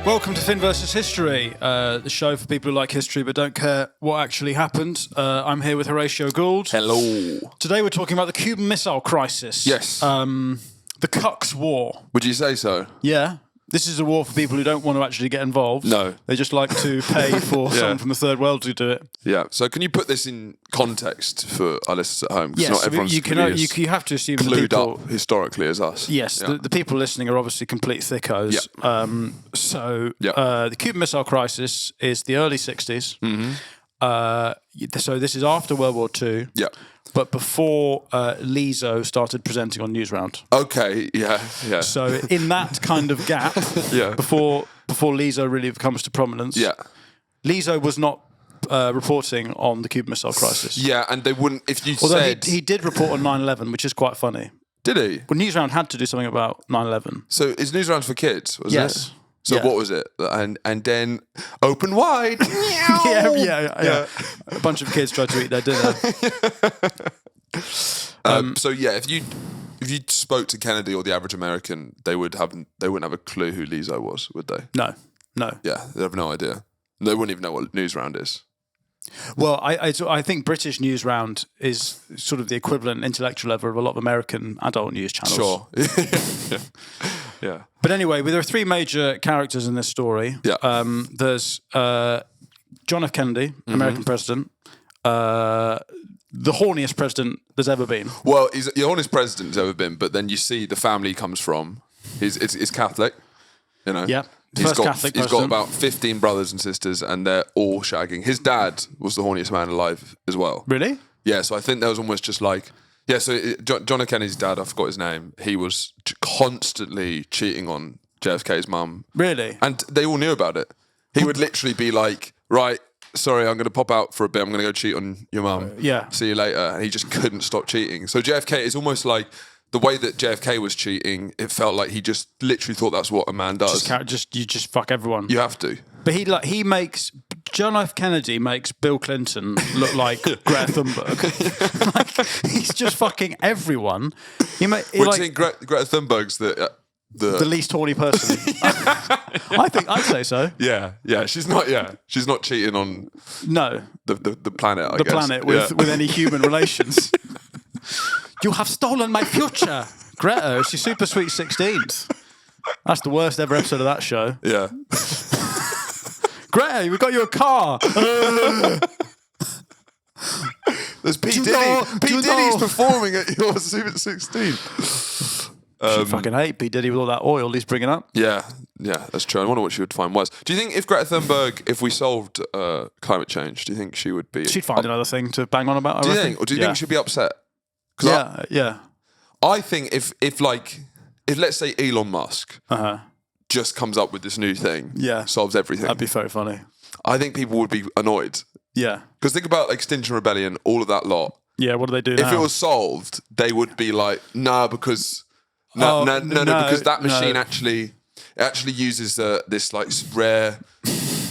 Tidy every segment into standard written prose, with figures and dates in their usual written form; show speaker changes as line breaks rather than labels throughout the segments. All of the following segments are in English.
Welcome to Finn vs. History, the show for people who like history but don't care what actually happened. I'm here with Horatio Gould.
Hello.
Today we're talking about the Cuban Missile Crisis.
Yes.
The Cucks War.
Would you say so?
Yeah. This is a war for people who don't want to actually get involved.
No.
They just like to pay for someone from the third world to do it.
Yeah. So can you put this in context for our listeners at home?
Yes,
not everyone's
you have to assume the
clued
people
up historically as us.
Yes,
Yeah.
the people listening are obviously complete thickos.
Yeah.
The Cuban Missile Crisis is the early 60s.
Mm-hmm.
So this is after World War II.
Yeah.
But before Lizzo started presenting on Newsround.
Okay. Yeah. Yeah.
So in that kind of gap,
Yeah.
before Lizzo really comes to prominence,
Yeah.
Lizzo was not reporting on the Cuban Missile Crisis.
Yeah, and they wouldn't. If you
Although
said
he did report on 9/11, which is quite funny.
did he?
Well, Newsround had to do something about 9/11.
So is Newsrounds for kids? Was
Yes.
it? So
Yeah.
what was it? And then open wide.
yeah. A bunch of kids tried to eat their dinner.
So yeah, if you spoke to Kennedy or the average American, they wouldn't have a clue who Lizzo was, would they?
No.
Yeah, they have no idea. They wouldn't even know what Newsround is.
Well, I think British Newsround is sort of the equivalent intellectual level of a lot of American adult news channels.
Sure. Yeah.
But anyway, there are three major characters in this story.
Yeah.
There's John F. Kennedy, American president, the horniest president there's ever been.
Well, he's the honest president he's ever been, but then you see the family he comes from. He's Catholic, you know.
Yeah.
He's got
Catholic
about 15 brothers and sisters, and they're all shagging. His dad was the horniest man alive as well.
Really?
Yeah, so I think there was almost just like... Yeah, so John F. Kennedy's dad, I forgot his name, he was constantly cheating on JFK's mum.
Really?
And they all knew about it. He would literally be like, right, sorry, I'm going to pop out for a bit. I'm going to go cheat on your mum.
Yeah.
See you later. And he just couldn't stop cheating. So JFK is almost like the way that JFK was cheating, it felt like he just literally thought that's what a man does.
You just fuck everyone.
You have to.
But he makes John F. Kennedy makes Bill Clinton look like Greta Thunberg. Like, he's just fucking everyone.
Do you think Greta Thunberg's the
least horny person? I think I'd say so.
Yeah. She's not cheating on the planet. I guess.
Planet with any human relations. You have stolen my future, Greta. She's super sweet 16th. That's the worst ever episode of that show.
Yeah.
Greta, we got you a car.
There's P. Diddy. P. Diddy's performing at your Super 16.
I fucking hate P. Diddy with all that oil he's bringing up.
Yeah, that's true. I wonder what she would find worse. Do you think if Greta Thunberg, if we solved climate change, do you think she would be...
She'd find another thing to bang on about,
Do you think? Or do you think she'd be upset?
Yeah.
I think if let's say Elon Musk just comes up with this new thing, solves everything.
That'd be very funny.
I think people would be annoyed.
Yeah.
Because think about Extinction Rebellion, all of that lot.
Yeah, what do they do
If it was solved, they would be like, because that machine actually uses this like rare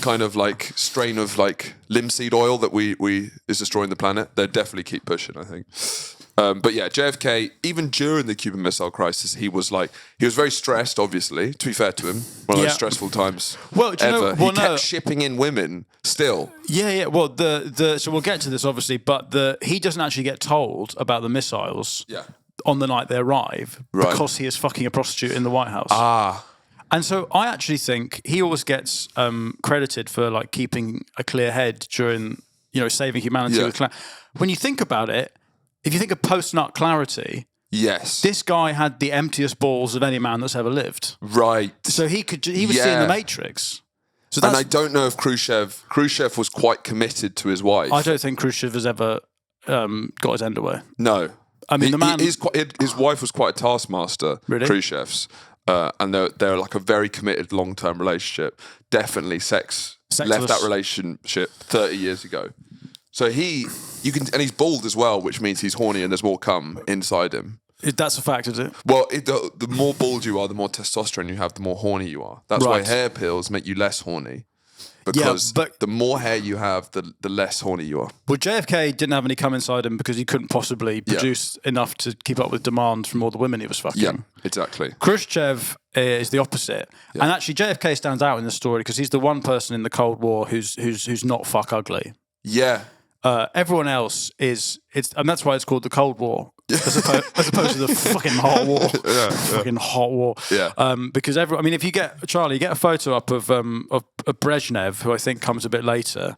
kind of like strain of like linseed oil that we is destroying the planet. They'd definitely keep pushing, I think. But yeah, JFK, even during the Cuban Missile Crisis, he was very stressed, obviously, to be fair to him. One of those stressful times ever. He kept shipping in women still.
Yeah. Well, so we'll get to this, obviously, but he doesn't actually get told about the missiles on the night they arrive because he is fucking a prostitute in the White House. And so I actually think he always gets credited for like keeping a clear head during, saving humanity.
Yeah.
When you think about it, if you think of post-nut clarity,
yes,
this guy had the emptiest balls of any man that's ever lived.
Right.
So he was seeing the Matrix. So
and I don't know if Khrushchev was quite committed to his wife.
I don't think Khrushchev has ever got his end away.
No.
I mean,
his wife was quite a taskmaster,
really?
Khrushchev's. And they're like a very committed long-term relationship. Definitely sex left that relationship 30 years ago. So and he's bald as well, which means he's horny and there's more cum inside him.
That's a fact, is it?
Well, the more bald you are, the more testosterone you have, the more horny you are. That's why hair pills make you less horny. Because the more hair you have, the less horny you are.
Well, JFK didn't have any cum inside him because he couldn't possibly produce enough to keep up with demand from all the women he was fucking.
Yeah, exactly.
Khrushchev is the opposite. Yeah. And actually, JFK stands out in the story because he's the one person in the Cold War who's not fuck ugly.
Yeah.
Everyone else and that's why it's called the Cold War. As opposed to the fucking hot war, fucking hot war.
Yeah.
Because if you get a photo up of Brezhnev, who I think comes a bit later.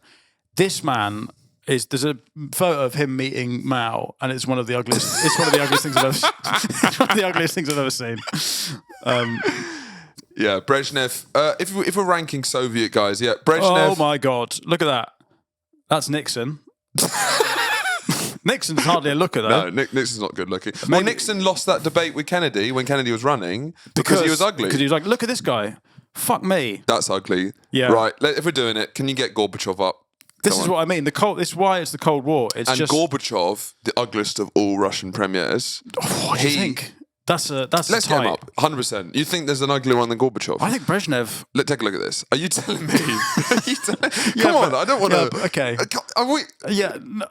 This man there's a photo of him meeting Mao, and it's one of the ugliest. It's one of the ugliest things I've ever. It's one of the ugliest things I've ever seen.
Yeah, Brezhnev. If we're ranking Soviet guys, Brezhnev.
Oh my God! Look at that. That's Nixon. Nixon's hardly a looker, though.
No, Nixon's not good looking. Well, Nixon lost that debate with Kennedy when Kennedy was running because he was ugly.
Because he was like, look at this guy. Fuck me.
That's ugly.
Yeah.
Right, if we're doing it, can you get Gorbachev up?
This is what I mean. This is why it's the Cold War.
Gorbachev, the ugliest of all Russian premiers.
What do you think? Let's
get him up, 100%. You think there's an uglier one than Gorbachev?
I think Brezhnev.
Take a look at this. Are you telling me? Come on, I don't want to.
Okay. Yeah. No.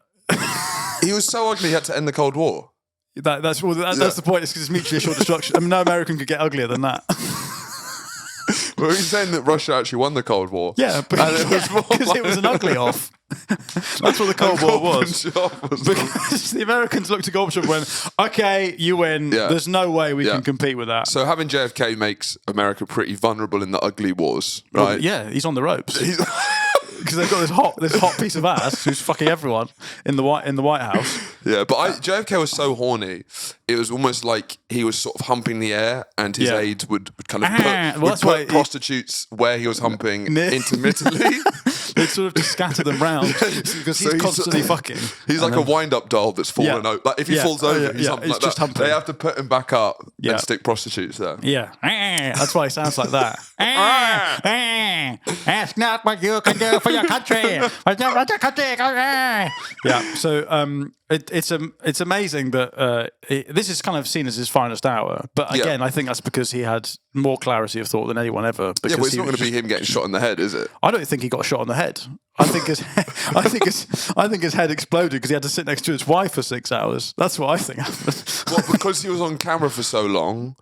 He was so ugly he had to end the Cold War.
That's the point. It's because it's mutually assured destruction. I mean, no American could get uglier than that.
Well, he's saying that Russia actually won the Cold War.
Yeah, because it was an ugly off. That's what the Cold War was. Because the Americans looked at Gorbachev and went, okay, you win. Yeah. There's no way we can compete with that.
So having JFK makes America pretty vulnerable in the ugly wars, right?
Well, yeah, he's on the ropes. Because they've got this hot piece of ass who's fucking everyone in the White House.
Yeah, but JFK was so horny, it was almost like he was sort of humping the air, and his aides would kind of put prostitutes where he was humping intermittently.
They'd sort of just scatter them round because he's constantly fucking.
He's like a wind-up doll that's fallen over. Like if he falls over, he's humping like that. Humping. They have to put him back up and stick prostitutes there.
Yeah, that's why he sounds like that. Ask not what you can do for your country. Yeah, so it's amazing that this is kind of seen as his finest hour. But again, I think that's because he had more clarity of thought than anyone ever.
But it's not going to be him getting shot in the head, is it?
I don't think he got shot in the head. I think his head exploded because he had to sit next to his wife for 6 hours. That's what I think happened.
Well, because he was on camera for so long,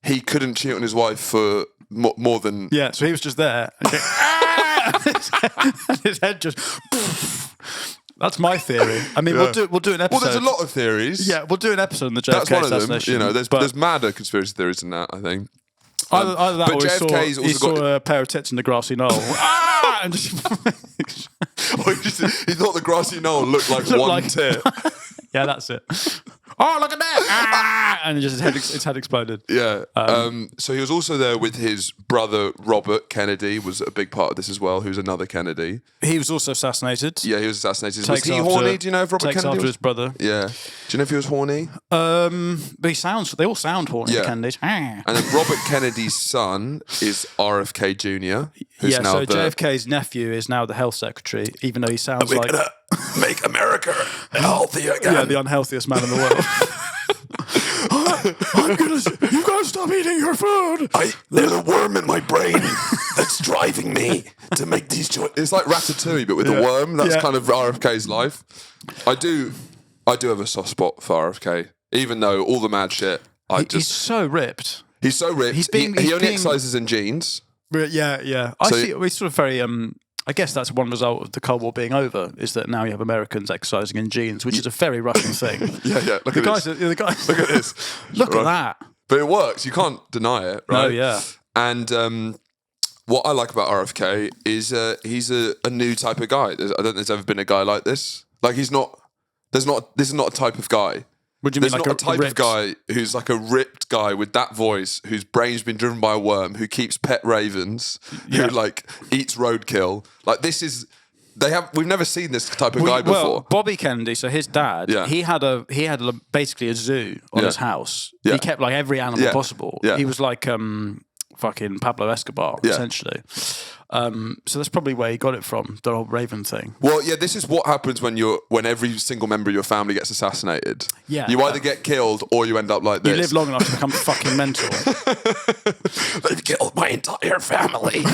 he couldn't cheat on his wife for more than...
Yeah, so he was just there. And his head just... That's my theory. I mean, we'll do an episode.
Well, there's a lot of theories.
Yeah, we'll do an episode on the JFK assassination.
You know, there's madder conspiracy theories than that, I think.
Either that, or he saw a pair of tits in the grassy knoll. And just
he thought the grassy knoll looked like one tit.
Yeah, that's it. Oh, look at that! And just his head exploded.
Yeah. So he was also there with his brother Robert Kennedy, was a big part of this as well, who's another Kennedy.
He was also assassinated.
Yeah, he was assassinated. Was he horny? Do you know if Robert Kennedy
after his brother.
Yeah. Do you know if he was horny?
But they all sound horny, the Kennedys.
And then Robert Kennedy's son is RFK Jr.
Yeah, so JFK's nephew is now the health secretary, even though he sounds like...
Make America healthy again.
Yeah, the unhealthiest man in the world. You've got to stop eating your food.
There's a worm in my brain that's driving me to make these choices. It's like Ratatouille, but with a worm. That's kind of RFK's life. I do have a soft spot for RFK, even though all the mad shit.
He's so ripped.
He's so ripped. He only exercises in jeans.
Yeah. He's sort of very... I guess that's one result of the Cold War being over, is that now you have Americans exercising in jeans, which is a very Russian thing.
Yeah. Look at this. Look at this.
Look at that.
But it works. You can't deny it, right?
No, yeah.
And what I like about RFK is he's a new type of guy. I don't think there's ever been a guy like this. Like this is not a type of guy.
What do you mean,
There's not a type of guy who's like a ripped guy with that voice, whose brain's been driven by a worm, who keeps pet ravens, who like eats roadkill. Like we've never seen this type of guy before.
Well, Bobby Kennedy, so his dad, he had basically a zoo on his house. Yeah. He kept like every animal possible. Yeah. He was like fucking Pablo Escobar, essentially. So that's probably where he got it from, the old Raven thing.
Well, yeah, this is what happens when every single member of your family gets assassinated.
Yeah,
you either get killed or you end up like this.
You live long enough to become fucking mental.
They've killed my entire family.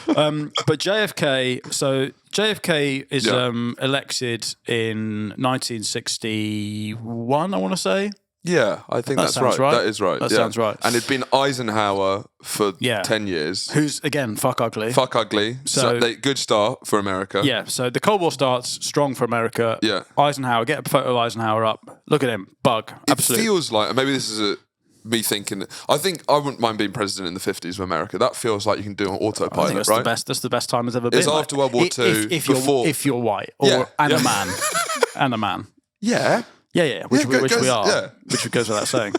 But JFK, so JFK is elected in 1961, I want to say.
Yeah, I think that's right. That is right.
That sounds right.
And it'd been Eisenhower for 10 years.
Who's, again, fuck ugly.
Fuck ugly. So good start for America.
Yeah, so the Cold War starts strong for America.
Yeah.
Eisenhower, get a photo of Eisenhower up. Look at him. Bug. Absolutely.
It feels like, maybe this is me thinking, I think I wouldn't mind being president in the 50s of America. That feels like you can do on autopilot,
that's
right?
That's the best time it's ever been.
It's after World War II.
If you're white. And a man. And a man.
Yeah.
Yeah, which we are. Yeah. Which goes without saying.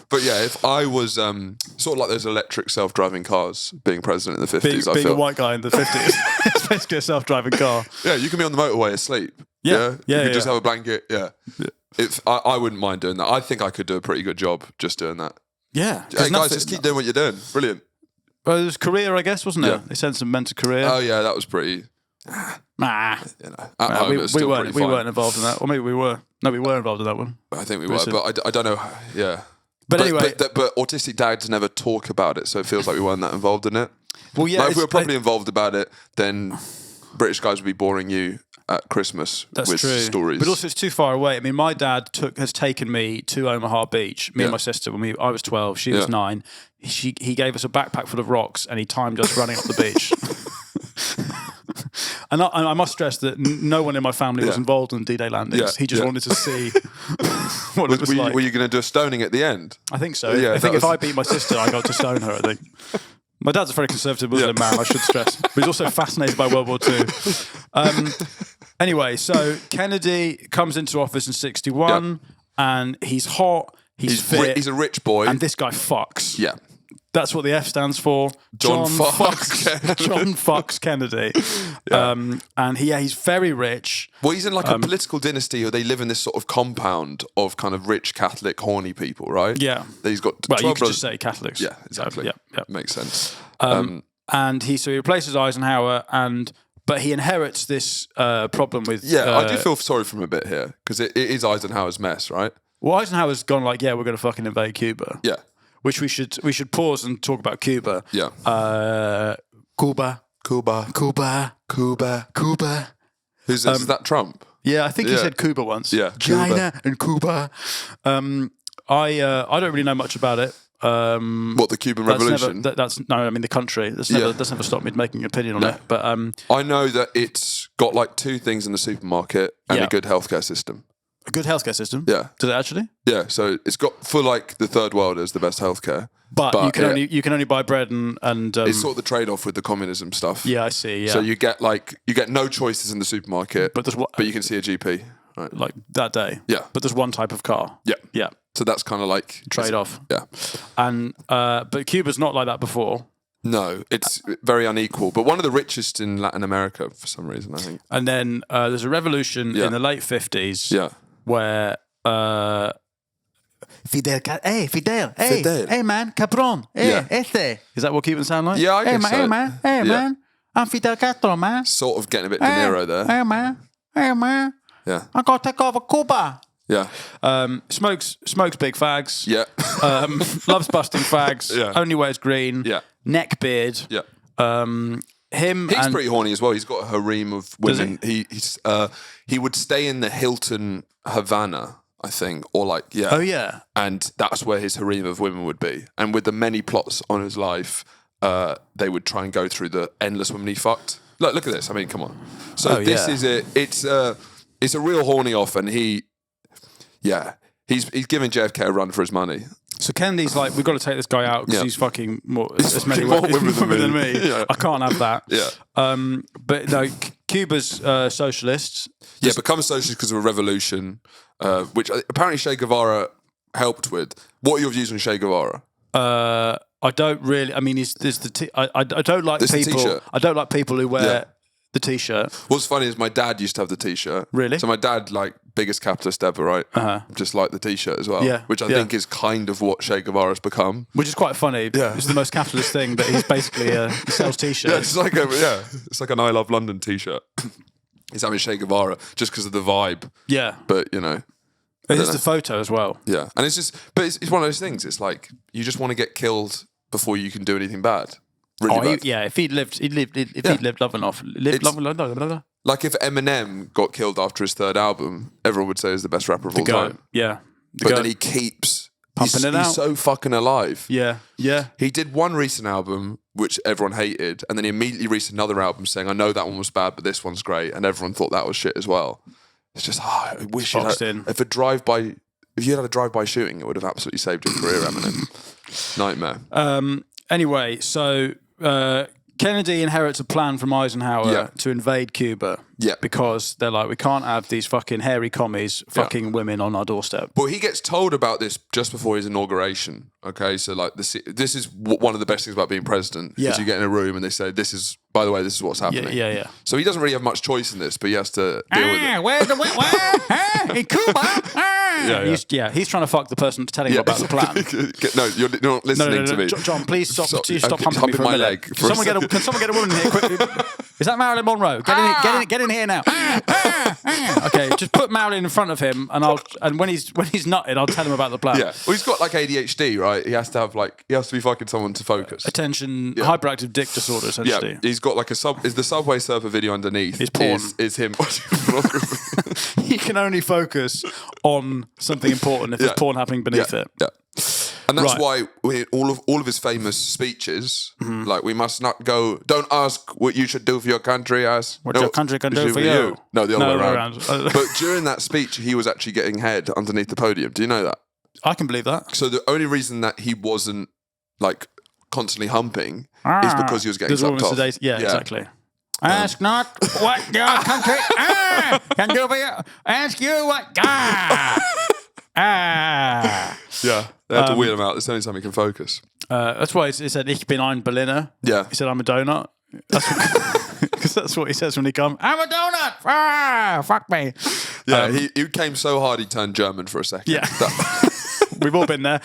But yeah, if I was sort of like those electric self-driving cars being president in the 50s,
being a white guy in the 50s, it's basically a self-driving car.
Yeah, you can be on the motorway asleep. You could just have a blanket. Yeah. If I wouldn't mind doing that. I think I could do a pretty good job just doing that.
Yeah.
Hey guys, just keep doing what you're doing. Brilliant.
Well, it was Korea, I guess, wasn't it? Yeah. They sent some men to Korea.
Oh yeah, that was pretty.
Nah.
You know, at home, we
weren't involved in that. Or maybe we were. No, we were involved in that one.
I think we were, but I don't know. Yeah.
But anyway,
but autistic dads never talk about it, so it feels like we weren't that involved in it.
Well, yeah,
like if we were probably involved about it, then British guys would be boring you at Christmas with stories.
But also, it's too far away. I mean, my dad has taken me to Omaha Beach. Me and my sister, when I was 12, she was 9. He gave us a backpack full of rocks, and he timed us running up the beach. And I must stress that no one in my family was involved in D-Day landings. Yeah. He just wanted to see what it was like.
Were you going to do a stoning at the end?
I think so. Yeah, I think if I beat my sister, I got to stone her, I think. My dad's a very conservative Muslim man, I should stress. But he's also fascinated by World War II. Anyway, so Kennedy comes into office in 61, and he's hot, he's fit.
He's a rich boy.
And this guy fucks.
Yeah.
That's what the F stands for.
John fucks
Kennedy. And he's very rich.
Well, he's in like a political dynasty where they live in this sort of compound of kind of rich Catholic horny people, right?
Yeah.
He's got
12 you could just say Catholics.
Yeah, exactly. Yeah. Makes sense.
And he replaces Eisenhower, but he inherits this problem with...
Yeah, I do feel sorry for him a bit here, because it is Eisenhower's mess, right?
Well, Eisenhower's gone like, we're going to fucking invade Cuba.
Yeah.
Which we should pause and talk about Cuba.
Yeah.
Cuba.
Who's this? Is that Trump?
Yeah, I think he said Cuba once.
Yeah.
China and Cuba. I don't really know much about it.
What, the Cuban Revolution?
The country. That's never stopped me making an opinion on it. But
I know that it's got like 2 things in the supermarket and a good healthcare system.
A good healthcare system?
Yeah.
Does it actually?
Yeah, so it's got, for like the third world, is the best healthcare.
But you can only buy bread and
it's sort of the trade-off with the communism stuff.
Yeah, I see. Yeah.
So you get no choices in the supermarket, but you can see a GP, right?
Like that day.
Yeah.
But there's one type of car.
Yeah.
Yeah.
So that's kind of like
trade-off.
Yeah.
And but Cuba's not like that before.
No, it's very unequal. But one of the richest in Latin America for some reason, I think.
And then there's a revolution in the late 50s.
Yeah.
Where Fidel, hey man, cabron, este. Is that what Cubans sound like?
Yeah, I guess so.
Hey man, I'm Fidel Castro, man.
Sort of getting a bit De Niro there.
Hey man.
Yeah.
I'm gonna take over Cuba.
Yeah.
Smokes big fags.
Yeah.
Loves busting fags.
Yeah.
Only wears green.
Yeah.
Neck beard.
Yeah.
He's
pretty horny as well. He's got a harem of women. He would stay in the Hilton Havana, I think, or like
Oh yeah.
And that's where his harem of women would be. And with the many plots on his life, they would try and go through the endless women he fucked. Look at this. I mean, come on. So this is it. It's a real horny off, and he's giving JFK a run for his money.
So Kennedy's like, we've got to take this guy out because he's fucking more women than me.
Yeah.
I can't have that.
Yeah.
But no, Cuba's socialists.
Yeah, becomes socialist because of a revolution, which apparently Che Guevara helped with. What are your views on Che Guevara?
I don't really. I mean, I don't like people. I don't like people who wear the T-shirt.
What's funny is my dad used to have the T-shirt.
Really?
So my dad, like, biggest capitalist ever, right? Just like the T-shirt as well.
Yeah.
Which I think is kind of what Che Guevara's become.
Which is quite funny. Yeah. It's the most capitalist thing, but he's basically he sells T-shirts.
Yeah, it's like an I Love London T-shirt. He's having Che Guevara just because of the vibe.
Yeah.
But, you know.
It's the photo as well.
Yeah. And it's just, but it's one of those things. It's like, you just want to get killed before you can do anything bad. really bad.
If he'd lived long enough,
like if Eminem got killed after his third album, everyone would say he's the best rapper of all time.
Yeah,
but then he keeps
pumping it out.
He's so fucking alive.
Yeah.
He did one recent album which everyone hated, and then he immediately released another album saying, "I know that one was bad, but this one's great," and everyone thought that was shit as well. It's just, I wish if you had a drive-by shooting, it would have absolutely saved your career, Eminem. Nightmare.
Anyway, so Kennedy inherits a plan from Eisenhower to invade Cuba.
Yeah.
Because they're like, we can't have these fucking hairy commies fucking women on our doorstep.
Well, he gets told about this just before his inauguration. Okay, so like this is one of the best things about being president. Is you get in a room and they say, "This is, by the way, this is what's happening."
Yeah.
So he doesn't really have much choice in this, but he has to deal with it.
Where in Cuba? He's trying to fuck the person telling him about the plan.
No, you're not listening to me.
John, please stop humping me for a
my
minute.
leg.
Can someone get a woman in here quickly? Is that Marilyn Monroe? Get in here now. Okay, just put Marilyn in front of him, and when he's nutted, I'll tell him about the plan.
Yeah, well, he's got like ADHD, right? He has to be fucking someone to focus.
Attention, hyperactive dick disorder, essentially.
Yeah, he's got like is the Subway Surfer video underneath.
It's porn.
Is him.
He can only focus on something important if there's porn happening beneath it.
Yeah. And that's why all of his famous speeches, like, we must not go, don't ask what you should do for your country, ask
what your country can do for you.
No, the other way around. But during that speech, he was actually getting head underneath the podium. Do you know that?
I can believe that.
So the only reason that he wasn't like constantly humping is because he was getting sucked off.
Yeah, exactly. Ask not what your country can do for you. Ask you what God.
Yeah, they had to wheel him out. It's the only time he can focus.
That's why he said, "Ich bin ein Berliner."
Yeah.
He said, "I'm a donut." Because that's what he says when he comes. "I'm a donut. Fuck me."
Yeah, he came so hard he turned German for a second.
Yeah. We've all been there.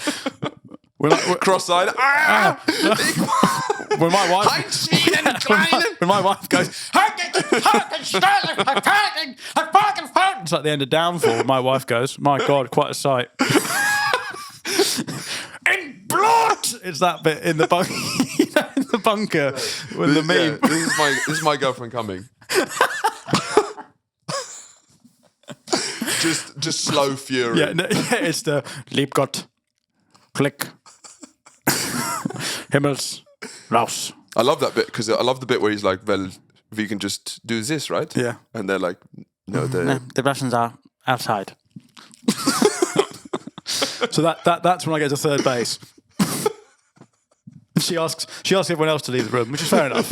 We're
cross-eyed.
When my wife goes, it's like the end of Downfall. My wife goes, "My God, quite a sight." In blood! It's that bit in the bunker. In the bunker with the meme.
Yeah, this is my girlfriend coming. just slow fury.
Yeah, it's the Lieb Gott, Klick, Himmels, raus.
I love that bit because I love the bit where he's like, "Well, we can just do this, right?"
Yeah.
And they're like, "No,
the Russians are outside." So that's when I get to third base. She asks everyone else to leave the room, which is fair enough.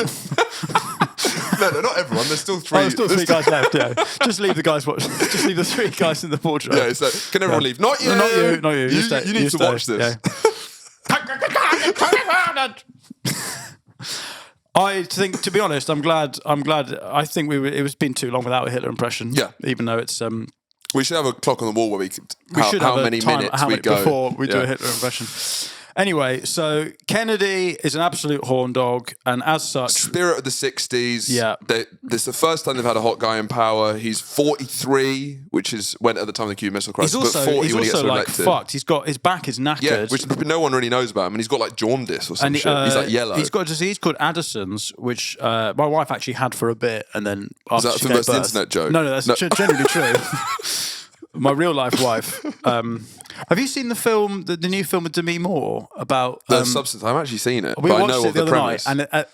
No, not everyone. There's still three.
Oh, there's still three guys left. Yeah, just leave the guys. Just leave the three guys in the wardrobe.
Yeah, so can everyone leave? Not you.
Not you.
You need to watch this.
Yeah. I think, to be honest, I'm glad. I think it was been too long without a Hitler impression.
Yeah,
even though it's.
We should have a clock on the wall where we
should
how
have
many minutes we go
before we do a Hitler impression. Anyway, so Kennedy is an absolute horn dog, and as such,
spirit of the 60s.
Yeah,
this is the first time they've had a hot guy in power. He's 43, which is when at the time of the Cuban Missile Crisis.
He's also,
but 40 when he gets elected.
Fucked. He's got his back is knackered.
Yeah, which no one really knows about him, and he's got like jaundice or some shit. He's like yellow.
He's got disease called Addison's, which my wife actually had for a bit, and then after
is that
she
the
gave
most
birth,
internet joke?
No, that's genuinely true. My real life wife. Have you seen the film, the new film with Demi Moore about
the Substance? I've actually seen it.
We
but
watched
I know
it the other
premise.
night, and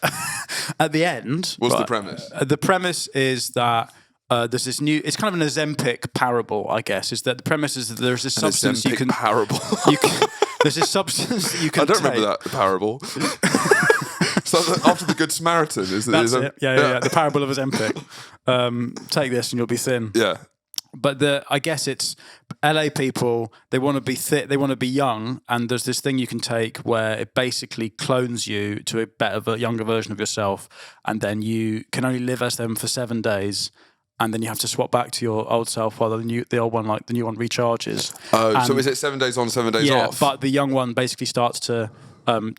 at the end,
what's the premise?
The premise is that there's this new. It's kind of an Ozempic parable, I guess. Is that the premise is that there's this substance you can
parable.
There's this substance that you can.
I don't remember that parable. So after the Good Samaritan,
That's it. Yeah. The parable of Ozempic. Take this and you'll be thin.
Yeah.
But I guess it's LA people, they want to be they want to be young, and there's this thing you can take where it basically clones you to a better, younger version of yourself, and then you can only live as them for 7 days, and then you have to swap back to your old self while the new one recharges.
Oh, so is it 7 days on, 7 days off?
Yeah, but the young one basically starts to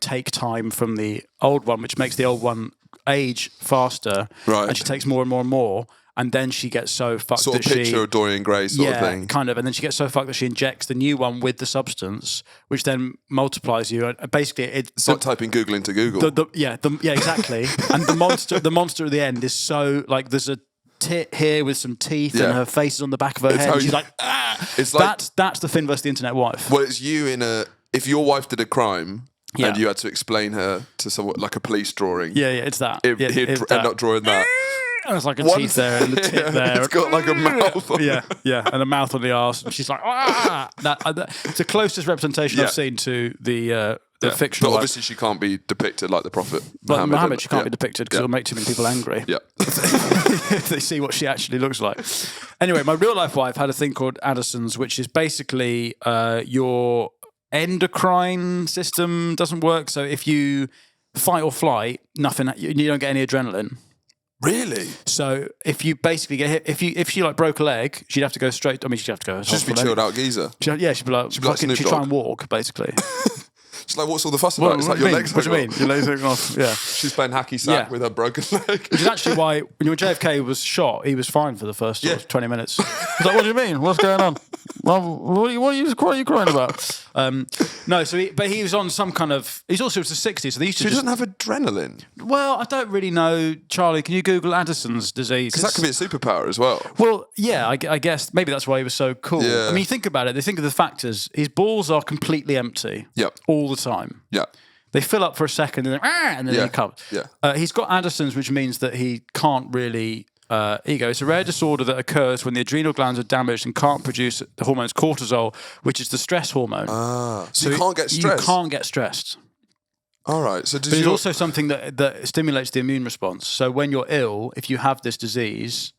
take time from the old one, which makes the old one age faster,
right?
And she takes more and more and more. and then she gets so fucked
sort
that
of picture of Dorian Gray sort of thing.
kind of, and then she gets so fucked that she injects the new one with the substance, which then multiplies you. And basically,
it's like typing Google into Google.
Yeah, exactly. And the monster at the end is so like there's a tit here with some teeth, and her face is on the back of her head. And she's like, ah!
It's like
that's the Finn versus the Internet Wife.
Well, it's you if your wife did a crime. Yeah. And you had to explain her to someone like a police drawing.
Yeah, it's that.
He'd end up drawing that.
And there's like a teeth there and the tit there.
It's got like a mouth on
it. Yeah, and a mouth on the arse. And she's like, ah! It's the closest representation I've seen to the fictional.
But obviously she can't be depicted like the Prophet
Muhammad. Like Muhammad, she can't be depicted because it'll make too many people angry.
Yeah.
If they see what she actually looks like. Anyway, my real life wife had a thing called Addison's, which is basically your endocrine system doesn't work. So if you fight or flight, nothing, you don't get any adrenaline.
Really?
So if you basically get hit, if she like broke a leg, she'd have to go straight. I mean, she'd have to go.
She'd just be chilled out geezer.
She'd be like she'd try and walk basically.
She's like, what's all the fuss about? It's like your legs.
What do you mean? Your legs are off. Yeah.
She's playing hacky sack with her broken leg.
Which is actually why when JFK was shot, he was fine for the first 20 minutes. He's like, what do you mean? What's going on? Well, what are you crying about? No, so he was on some kind of. He's also it's the 60s, so they used to.
She doesn't have adrenaline.
Well, I don't really know, Charlie. Can you Google Addison's disease?
Because that could be a superpower as well.
Well, yeah, I guess maybe that's why he was so cool.
Yeah.
I mean, you think about it. They think of the factors. His balls are completely empty.
Yep.
All the time.
Yeah.
They fill up for a second and then he comes.
Yeah.
He's got Addison's, which means that he can't really. It's a rare disorder that occurs when the adrenal glands are damaged and can't produce the hormones cortisol, which is the stress hormone.
So you can't get stressed?
You can't get stressed.
All right. So
but it's also something that stimulates the immune response. So when you're ill, if you have this disease,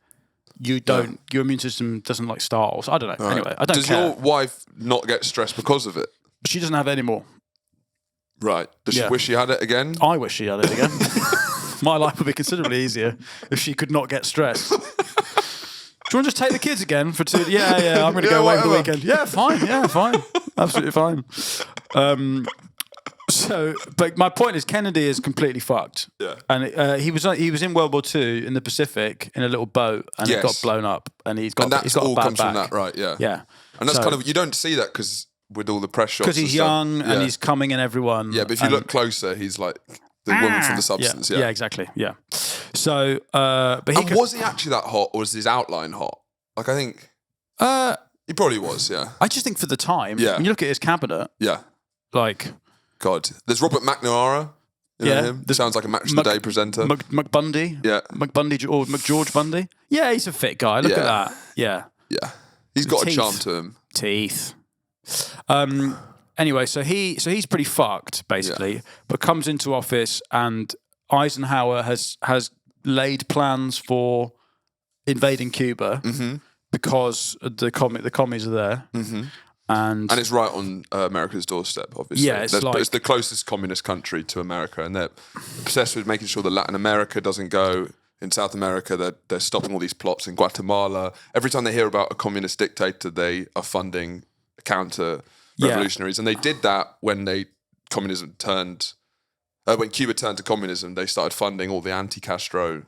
you don't. Your immune system doesn't like start. I don't know. Right. Anyway, I don't care.
Does your wife not get stressed because of it?
She doesn't have it anymore.
Right. Does she wish she had it again?
I wish she had it again. My life would be considerably easier if she could not get stressed. Do you want to just take the kids again for 2? Yeah. I'm going to go away for the weekend. Yeah, fine. Absolutely fine. But my point is, Kennedy is completely fucked.
Yeah.
And he was in World War II in the Pacific in a little boat, and it got blown up, and he's got
all
a bad
comes
back.
from that, right? Yeah.
Yeah.
And that's kind of you don't see that because with all the press shots.
Because he's young and he's coming in everyone.
Yeah, but if you look closer, he's like the woman from the substance.
Yeah, exactly. Yeah. So,
was he actually that hot, or was his outline hot? Like, I think he probably was. Yeah.
I just think for the time.
Yeah.
When you look at his cabinet.
Yeah.
Like.
God, there's Robert McNamara. You know him? Sounds like a Match of the Day presenter.
McBundy.
Yeah.
McBundy or McGeorge Bundy. Yeah, he's a fit guy. Look at that. Yeah.
Yeah. He's got a charm to him.
Teeth. Anyway, so he's pretty fucked basically, but comes into office and Eisenhower has laid plans for invading Cuba because the commies are there, and
it's right on America's doorstep. Obviously,
yeah,
it's the closest communist country to America, and they're obsessed with making sure that Latin America doesn't go. In South America, they're stopping all these plots in Guatemala. Every time they hear about a communist dictator, they are funding counter-revolutionaries. And they did that when communism turned... when Cuba turned to communism, they started funding all the anti-Castro...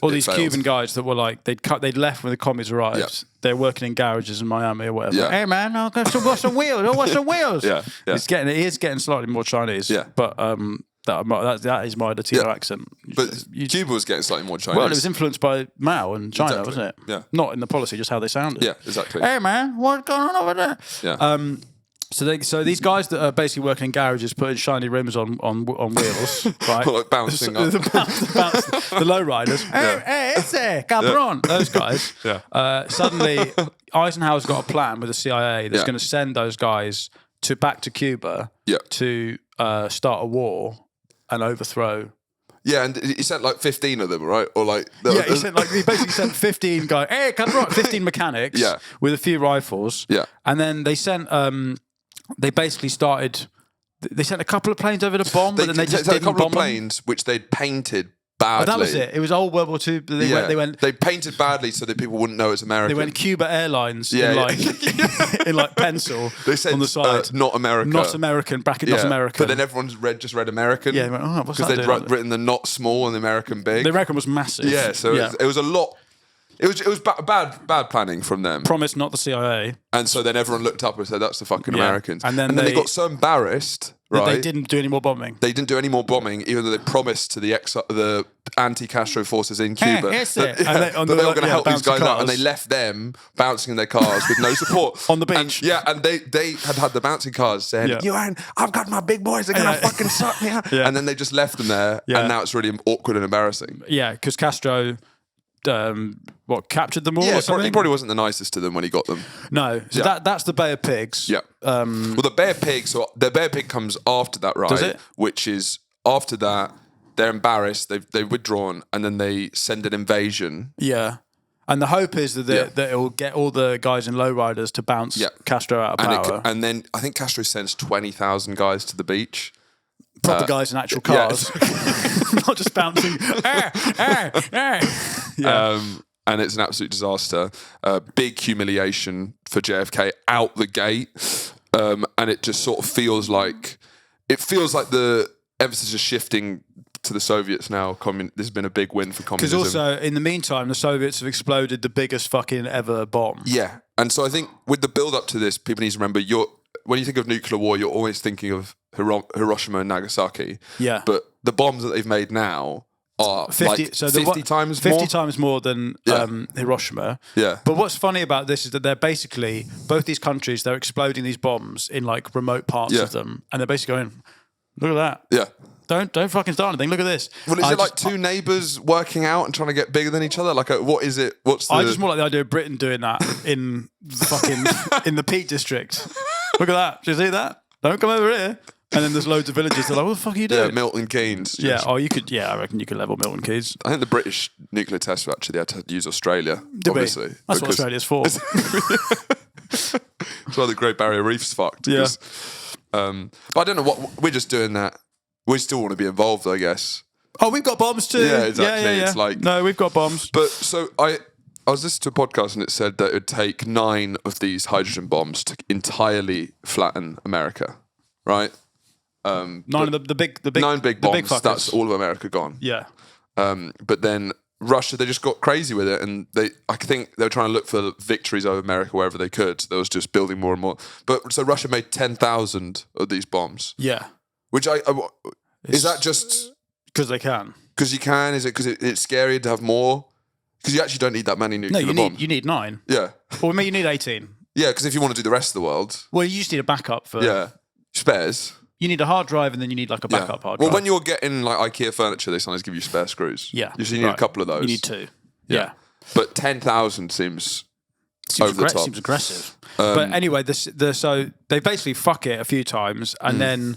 All these failed. Cuban guys that were like... They'd left when the commies arrived.
Yeah.
They're working in garages in Miami or whatever.
Yeah.
Hey, man, I'll go wash some wheels. I'll wash some wheels.
Yeah.
He is getting slightly more Chinese.
Yeah.
But... that is my Latino accent.
But Cuba was getting slightly more Chinese.
Well, it was influenced by Mao and China, wasn't it?
Yeah.
Not in the policy, just how they sounded.
Yeah, exactly.
Hey, man, what's going on over there?
Yeah.
So these guys that are basically working in garages, putting shiny rims on wheels, right?
Like bouncing up.
The lowriders. Hey, it's there, cabron. Those guys.
Yeah.
Suddenly, Eisenhower's got a plan with the CIA that's going to send those guys back to Cuba to start a war and overthrow.
Yeah, and he sent like 15 of them, right? Or like
he basically sent 15 guys. Hey, 15 mechanics with a few rifles.
Yeah,
and then they sent. They basically started. They sent a couple of planes over to bomb, but then they just
sent
didn't
a couple
bomb
of planes which they'd painted badly.
That was it. It was old World War II.
They painted badly so that people wouldn't know it's American.
They went Cuba Airlines in like pencil.
They said
on the side,
not America,
not American, bracket not American.
But then everyone's just read American.
Yeah, went, oh, what's that?
Because they'd written the not small and the American big.
The American was massive.
Yeah, so it was a lot. It was bad planning from them.
Promise not the CIA.
And so then everyone looked up and said, "That's the fucking Americans."
And then
they got so embarrassed. Right.
They didn't do any more bombing.
They didn't do any more bombing, even though they promised to the anti-Castro forces in Cuba that they were going to help these guys out, and they left them bouncing in their cars with no support
on the beach.
And they had the bouncing cars saying, I've got my big boys, they're going to fucking suck me out. And then they just left them there, and now it's really awkward and embarrassing.
Yeah, because Castro... captured them all?
Yeah, he probably wasn't the nicest to them when he got them.
No, so that's the Bay of Pigs.
Yeah. Well, the Bay of Pigs. So the Bay of Pig comes after that, right?
Does it?
Which is after that, they're embarrassed. They've withdrawn, and then they send an invasion.
Yeah. And the hope is that it will get all the guys in lowriders to bounce Castro out of power.
And then I think Castro sends 20,000 guys to the beach.
Proper guys in actual cars. Not just bouncing.
And it's an absolute disaster. Big humiliation for JFK out the gate. And it just sort of feels like the emphasis is shifting to the Soviets now. This has been a big win for communism.
Because also, in the meantime, the Soviets have exploded the biggest fucking ever bomb.
Yeah. And so I think with the build-up to this, people need to remember, when you think of nuclear war, you're always thinking of Hiroshima and Nagasaki.
Yeah.
But the bombs that they've made now are 50 times more?
50 times more than Hiroshima.
Yeah.
But what's funny about this is that they're basically, both these countries, they're exploding these bombs in like remote parts of them. And they're basically going, look at that.
Yeah.
Don't fucking start anything. Look at this.
Well, is it like two neighbours working out and trying to get bigger than each other? Like, what is it? I
just more like the idea of Britain doing that in the fucking in the Peak District. Look at that. Do you see that? Don't come over here. And then there's loads of villages. They're like, what the fuck are you doing?
Yeah, Milton Keynes.
Yeah. Oh, you could. Yeah, I reckon you could level Milton Keynes.
I think the British nuclear tests were actually they had to use Australia. Obviously,
that's what Australia's for.
That's why the Great Barrier Reef's fucked.
Yeah.
But I don't know what we're just doing that. We still want to be involved, I guess.
Oh, we've got bombs too.
Yeah, exactly.
Yeah.
It's like
no, we've got bombs.
But so I was listening to a podcast and it said that it would take 9 of these hydrogen bombs to entirely flatten America, right?
9 of the big
9 big bombs.
Big fuckers.
That's all of America gone.
Yeah.
But then Russia, they just got crazy with it, and I think they were trying to look for victories over America wherever they could. So they was just building more and more. But so Russia made 10,000 of these bombs.
Yeah.
Which is that just
because they can?
Because you can? Is it because it's scary to have more? Because you actually don't need that many nuclear bombs.
You need 9.
Yeah.
Well, maybe you need 18.
Yeah, because if you want to do the rest of the world.
Well, you just need a backup for.
Yeah. Spares.
You need a hard drive and then you need like a backup hard drive.
Well, when you're getting like IKEA furniture, they sometimes give you spare screws.
Yeah.
You need a couple of those.
You need 2. Yeah.
But 10,000 seems over the top.
Seems aggressive. But anyway, so they basically fuck it a few times and then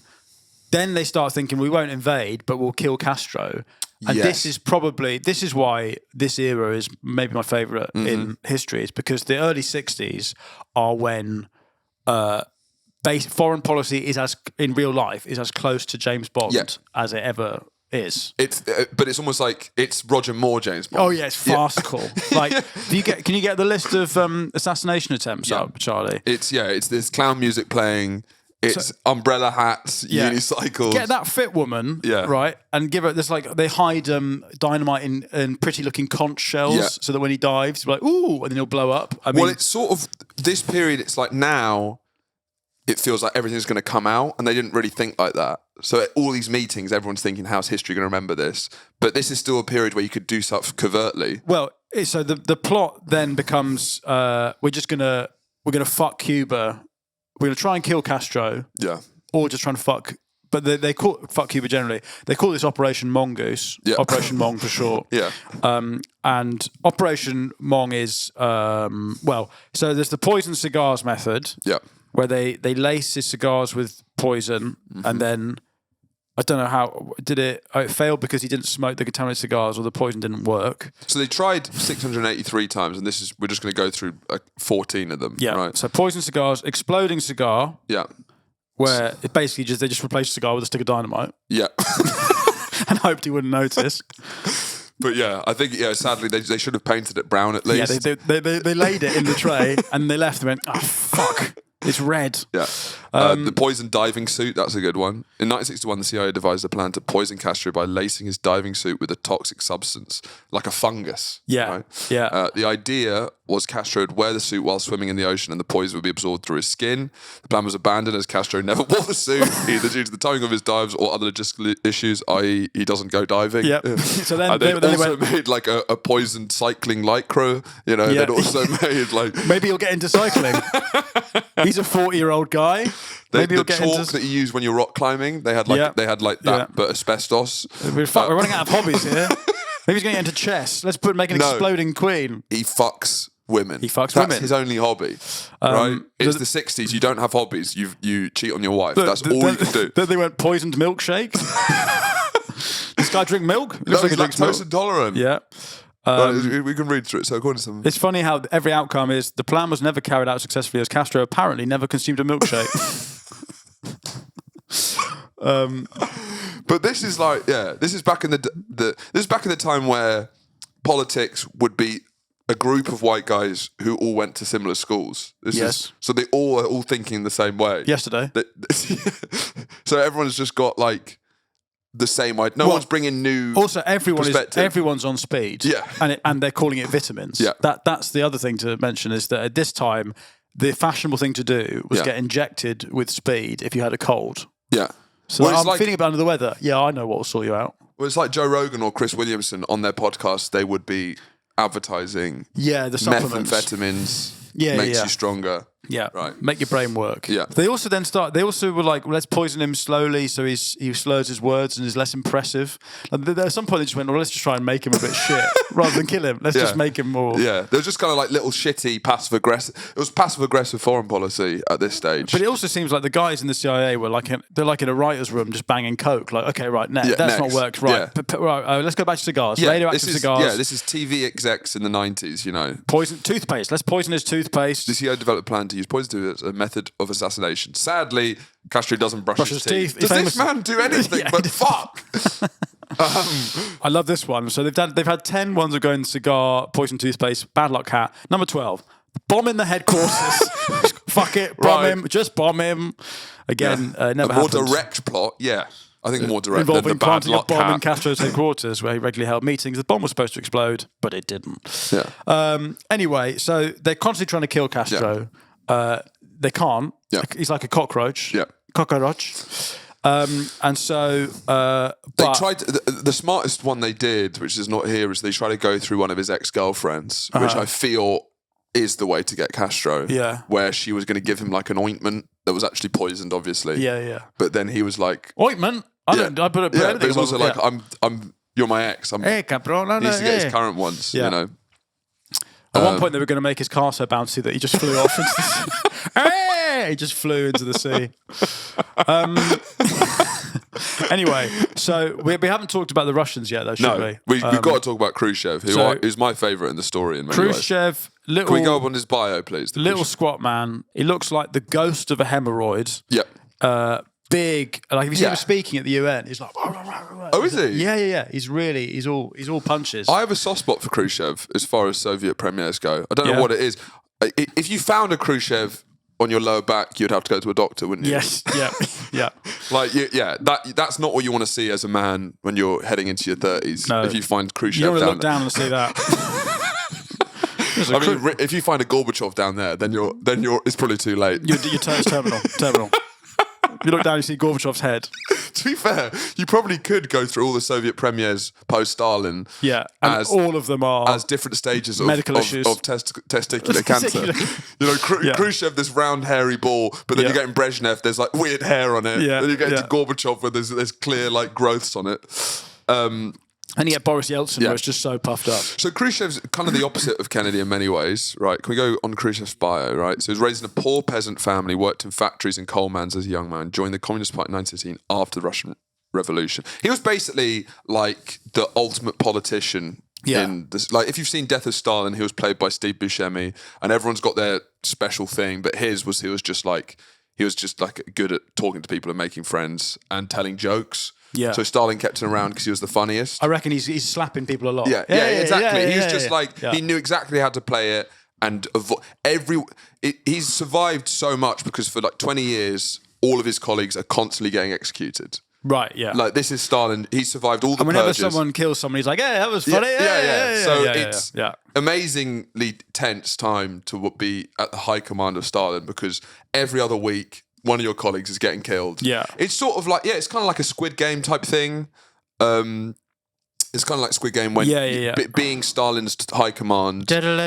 they start thinking we won't invade, but we'll kill Castro. And this is why this era is maybe my favourite in history, is because the early 60s are when foreign policy is in real life is as close to James Bond as it ever is.
But it's almost like it's Roger Moore James Bond.
Oh yeah, it's farcical. Like, can you get the list of assassination attempts up, Charlie?
It's this clown music playing. It's umbrella hats, unicycles.
Get that fit woman, right, and give her this. Like they hide dynamite in pretty looking conch shells, so that when he dives, he'll be like ooh, and then he'll blow up.
Well, it's sort of this period. It's like now. It feels like everything's going to come out, and they didn't really think like that. So at all these meetings, everyone's thinking, how's history going to remember this? But this is still a period where you could do stuff covertly. Well,
so the plot then becomes we're gonna fuck Cuba. We're gonna try and kill Castro.
Yeah.
Or just trying to fuck. But they call fuck Cuba generally. They call this Operation Mongoose. Yeah. Operation Mong for short.
Yeah.
And Operation Mong is so there's the poison cigars method.
Yeah.
Where they lace his cigars with poison, and then I don't know how it failed because he didn't smoke the contaminated cigars, or the poison didn't work.
So they tried 683 times, and we're just going to go through 14 of them.
Yeah.
Right?
So poison cigars, exploding cigar.
Yeah.
Where it basically they just replace the cigar with a stick of dynamite.
Yeah.
and hoped he wouldn't notice.
But yeah, I think sadly they should have painted it brown at least.
Yeah, they laid it in the tray and they left and went, oh fuck, it's red.
Yeah. The poison diving suit, that's a good one. In 1961, the CIA devised a plan to poison Castro by lacing his diving suit with a toxic substance, like a fungus.
Yeah,
right?
yeah.
The idea was Castro would wear the suit while swimming in the ocean and the poison would be absorbed through his skin. The plan was abandoned as Castro never wore the suit, either due to the timing of his dives or other logistical issues, i.e. he doesn't go diving.
Yep. So then
they also made like a poisoned cycling lycra, They'd also made like...
Maybe he'll get into cycling. He's a 40-year-old guy. Maybe
the chalk that you use when you're rock climbing, they had that, but asbestos.
We're running out of hobbies here. Maybe he's going to get into chess. Let's make an exploding queen.
He fucks women.
That's
women. That's his only hobby, right? It's the 60s. You don't have hobbies. You cheat on your wife. That's all you can do.
Then they went poisoned milkshake. This guy drink milk?
Looks like he drinks milk. Intolerant.
Yeah.
We can read through it. So according to some...
It's funny how every outcome is the plan was never carried out successfully as Castro apparently never consumed a milkshake.
But this is like, this is back in this is back in the time where politics would be a group of white guys who all went to similar schools. So they all are all thinking the same way.
Yesterday.
So everyone's just got like the same idea. No one's bringing new.
Also, everyone's on speed.
Yeah,
and they're calling it vitamins.
Yeah,
that's the other thing to mention is that at this time, the fashionable thing to do was get injected with speed if you had a cold.
Yeah.
So I'm feeling a bit under the weather. Yeah, I know what will sort you out.
Well, it's like Joe Rogan or Chris Williamson on their podcast. They would be advertising.
Yeah, the supplements.
Methamphetamines. Makes you stronger.
Yeah,
right.
Make your brain work.
Yeah.
They also were like, let's poison him slowly so he slurs his words and is less impressive. And at some point they just went, well, let's just try and make him a bit shit rather than kill him. Let's just make him more.
Yeah, there was just kind of like little shitty passive aggressive. It was passive aggressive foreign policy at this stage.
But it also seems like the guys in the CIA were they're like in a writer's room just banging coke. Like, okay, right, that's next. Not worked. Right, right. Let's go back to cigars.
Yeah,
radioactive cigars.
Yeah, this is TV execs in the 90s.
Poison toothpaste. Let's poison his toothpaste.
The CIA developed a plan to use poison as a method of assassination. Sadly, Castro doesn't brush his teeth. Does this man do anything but fuck?
I love this one. So they've had 10 ones of going cigar, poison toothpaste, bad luck hat. Number 12, bomb in the headquarters. Fuck it, bomb him. Just bomb him. Again, never happened.
A more direct plot, I think more direct
involving
than the bad luck
bomb
hat.
in Castro's headquarters, where he regularly held meetings. The bomb was supposed to explode, but it didn't.
Yeah.
Anyway, so they're constantly trying to kill Castro. Yeah. They can't.
Yeah.
He's like a cockroach.
Yeah.
Cockroach. And so...
they tried... The smartest one they did, which is not here, is they tried to go through one of his ex-girlfriends, which I feel is the way to get Castro.
Yeah.
Where she was going to give him like an ointment that was actually poisoned, obviously.
Yeah, yeah.
But then he was like...
Ointment? I put anything.
But it was also like, you're my ex.
Hey, cabrón.
He needs to get his current ones,
At one point, they were going to make his car so bouncy that he just flew off into the sea. Hey! He just flew into the sea. Anyway, so we haven't talked about the Russians yet, though, should we?
We've got to talk about Khrushchev, who's my favourite in the story in many ways.
Khrushchev,
Can we go up on his bio, please?
Little squat man. He looks like the ghost of a hemorrhoid.
Yep.
Big, like if you see him speaking at the UN, he's like,
oh, is he?
Yeah. He's all punches.
I have a soft spot for Khrushchev as far as Soviet premiers go. I don't know what it is. If you found a Khrushchev on your lower back, you'd have to go to a doctor, wouldn't you?
Yes, yeah.
Like, that's not what you want to see as a man when you're heading into your 30s.
No.
If you find Khrushchev
you don't want to
down
look down and see that.
I mean, if you find a Gorbachev down there, then it's probably too late.
Your turn's terminal. You look down, you see Gorbachev's head.
To be fair, you probably could go through all the Soviet premiers post-Stalin.
Yeah, and all of them are
as different stages of
medical issues
of testicular cancer. Khrushchev, this round hairy ball, but then you get in Brezhnev, there's like weird hair on it.
Yeah,
then you get into Gorbachev, where there's clear like growths on it.
And you get Boris Yeltsin, where it's just so puffed up.
So Khrushchev's kind of the opposite of Kennedy in many ways, right? Can we go on Khrushchev's bio, right? So he was raised in a poor peasant family, worked in factories and coal mines as a young man, joined the Communist Party in 1918 after the Russian Revolution. He was basically like the ultimate politician. In this, like if you've seen Death of Stalin, he was played by Steve Buscemi, and everyone's got their special thing, but he was just like good at talking to people and making friends and telling jokes.
Yeah.
So Stalin kept him around because he was the funniest.
I reckon he's slapping people a lot.
Yeah, exactly.
Yeah,
He's just like, he knew exactly how to play it and he's survived so much because for like 20 years, all of his colleagues are constantly getting executed.
Right, yeah.
Like, this is Stalin. He survived all the
whenever
purges.
someone kills someone, he's like, "Hey, that was funny."
So it's amazingly tense time to be at the high command of Stalin because every other week, one of your colleagues is getting killed.
Yeah.
It's sort of like, it's kind of like a Squid Game type thing. It's kind of like Squid Game when being Stalin's high command. Actually,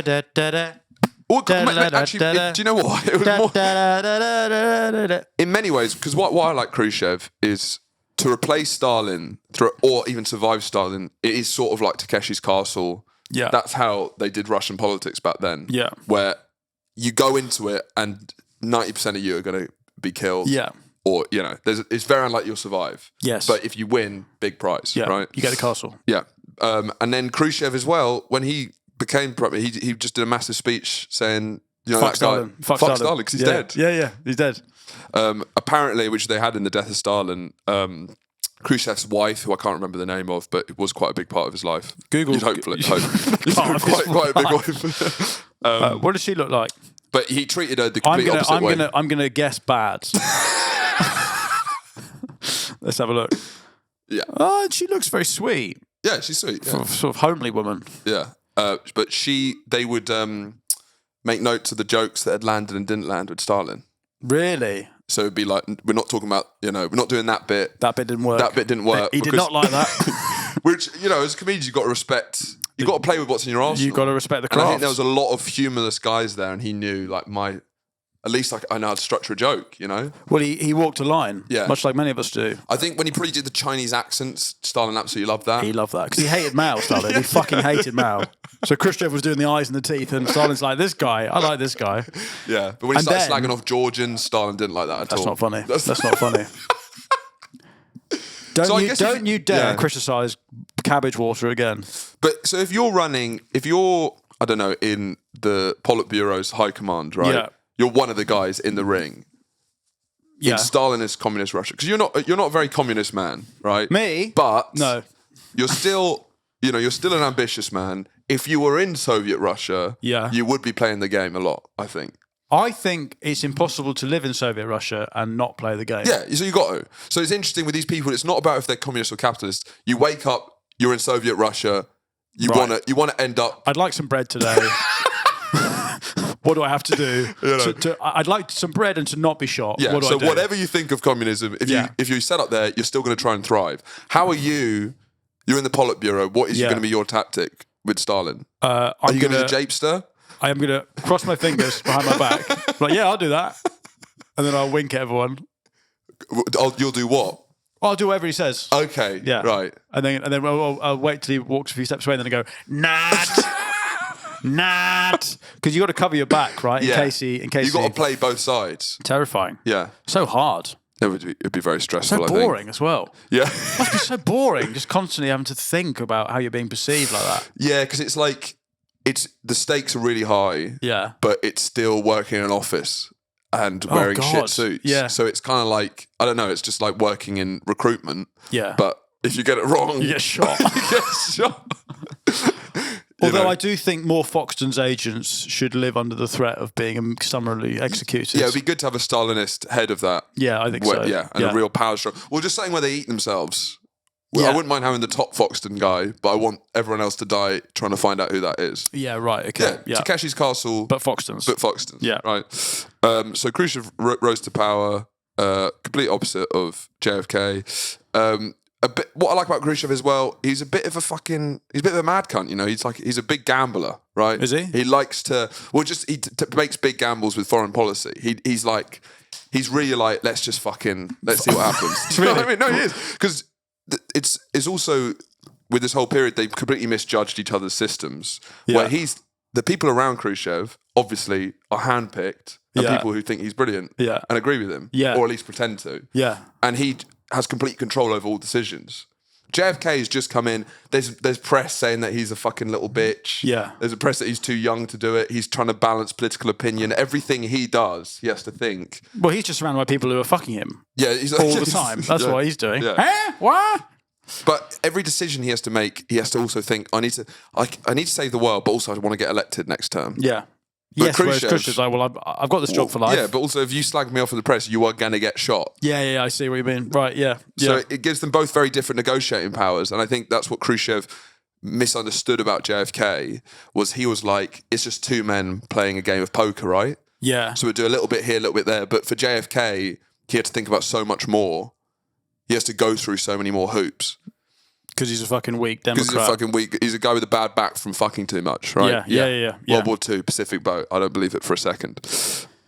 do you know what? It was more, in many ways, because what I like Khrushchev is to replace Stalin or even survive Stalin. It is sort of like Takeshi's Castle.
Yeah,
that's how they did Russian politics back then.
Yeah,
where you go into it and 90% of you are going to be killed.
Yeah,
or it's very unlikely you'll survive.
Yes,
but if you win, big prize.
Yeah,
right?
You get the castle.
Yeah, and then Khrushchev as well when he became he just did a massive speech saying,
fuck
that
Stalin.
Fuck Stalin because he's dead.
Yeah, he's dead.
Apparently, which they had in the death of Stalin, Khrushchev's wife, who I can't remember the name of, but it was quite a big part of his life.
Google.
Hopefully. quite a big wife.
What does she look like?
But he treated her the complete opposite way.
I'm gonna guess bad. Let's have a look.
Yeah.
Oh, she looks very sweet.
Yeah, she's sweet. Yeah.
Sort of homely woman.
Yeah. But they would make notes of the jokes that had landed and didn't land with Stalin.
Really?
So it'd be like, we're not talking about, we're not doing that bit.
That bit didn't work.
That bit didn't work.
He did not like that.
Which, as comedians, you've got to respect. You've got to play with what's in your arsenal.
You've got to respect the craft.
And I think there was a lot of humorless guys there, and he knew, at least I know how to structure a joke,
Well, he walked a line,
yeah,
much like many of us do.
I think when he probably did the Chinese accents, Stalin absolutely loved that.
He loved that, because he hated Mao, Stalin. He fucking hated Mao. So Khrushchev was doing the eyes and the teeth, and Stalin's like, this guy, I like this guy.
Yeah, but when he started slagging off Georgians, Stalin didn't like that at all.
That's not funny. That's not funny. Don't you dare criticise cabbage water again.
But so if you're, I don't know, in the Politburo's high command, right?
Yeah.
You're one of the guys in the ring.
Yeah.
In Stalinist communist Russia. Because you're not a very communist man, right?
Me?
But
no.
You're still an ambitious man. If you were in Soviet Russia, you would be playing the game a lot, I think.
I think it's impossible to live in Soviet Russia and not play the game.
Yeah, so you got to. So it's interesting with these people, it's not about if they're communist or capitalist. You wake up, you're in Soviet Russia, you wanna end up.
I'd like some bread today. What do I have to do? I'd like some bread and to not be shot.
Yeah.
What do I do?
Whatever you think of communism, if you set up there, you're still going to try and thrive. How are you? You're in the Politburo. What is going to be your tactic with Stalin? Are you going to be the japester?
I am going to cross my fingers behind my back. Like, yeah, I'll do that, and then I'll wink at everyone.
You'll do what?
I'll do whatever he says.
Okay.
Yeah.
Right.
And then I'll wait till he walks a few steps away, and then I go, Not, because you got to cover your back, right? In case you got
to play both sides.
Terrifying.
Yeah.
So hard.
It'd be very stressful.
So boring as well.
Yeah.
Must be so boring, just constantly having to think about how you're being perceived like that.
Yeah, because it's like the stakes are really high.
Yeah.
But it's still working in an office and wearing shit suits.
Yeah.
So it's kind of like, I don't know, it's just like working in recruitment.
Yeah.
But if you get it wrong,
you get shot. Although I do think more Foxton's agents should live under the threat of being summarily executed.
Yeah, it'd be good to have a Stalinist head of that.
Yeah, I think so.
Yeah, and a real power struggle. Well, just saying where they eat themselves. Well, I wouldn't mind having the top Foxton guy, but I want everyone else to die trying to find out who that is.
Yeah, right, okay.
Yeah. Takeshi's Castle.
But Foxton's.
Yeah. Right. So Khrushchev rose to power, complete opposite of JFK. What I like about Khrushchev as well, he's a bit of a mad cunt, he's a big gambler, right?
Is he?
He likes to, makes big gambles with foreign policy. He's really like, let's see what happens.
Really?
You know what I mean? No, he is. Because it's also, with this whole period, they've completely misjudged each other's systems, where the people around Khrushchev obviously are handpicked and people who think he's brilliant and agree with him, or at least pretend to.
Yeah.
And he has complete control over all decisions. JFK's just come in. There's press saying that he's a fucking little bitch.
Yeah.
There's a press that he's too young to do it. He's trying to balance political opinion. Everything he does, he has to think.
Well, he's just surrounded by people who are fucking him.
Yeah, he's
all the time. That's what he's doing.
Yeah.
What?
But every decision he has to make, he has to also think, I need to save the world, but also I want to get elected next term.
Yeah.
But
Khrushchev's like, well, I've got this job for life.
Yeah, but also if you slag me off in the press, you are going to get shot.
Yeah, I see what you mean. Right, yeah.
So it gives them both very different negotiating powers. And I think that's what Khrushchev misunderstood about JFK, was he was like, it's just two men playing a game of poker, right?
Yeah.
So we'll do a little bit here, a little bit there. But for JFK, he had to think about so much more. He has to go through so many more hoops.
Because he's a fucking weak Democrat.
Because he's a fucking weak. He's a guy with a bad back from fucking too much, right?
Yeah.
World War II, Pacific boat. I don't believe it for a second.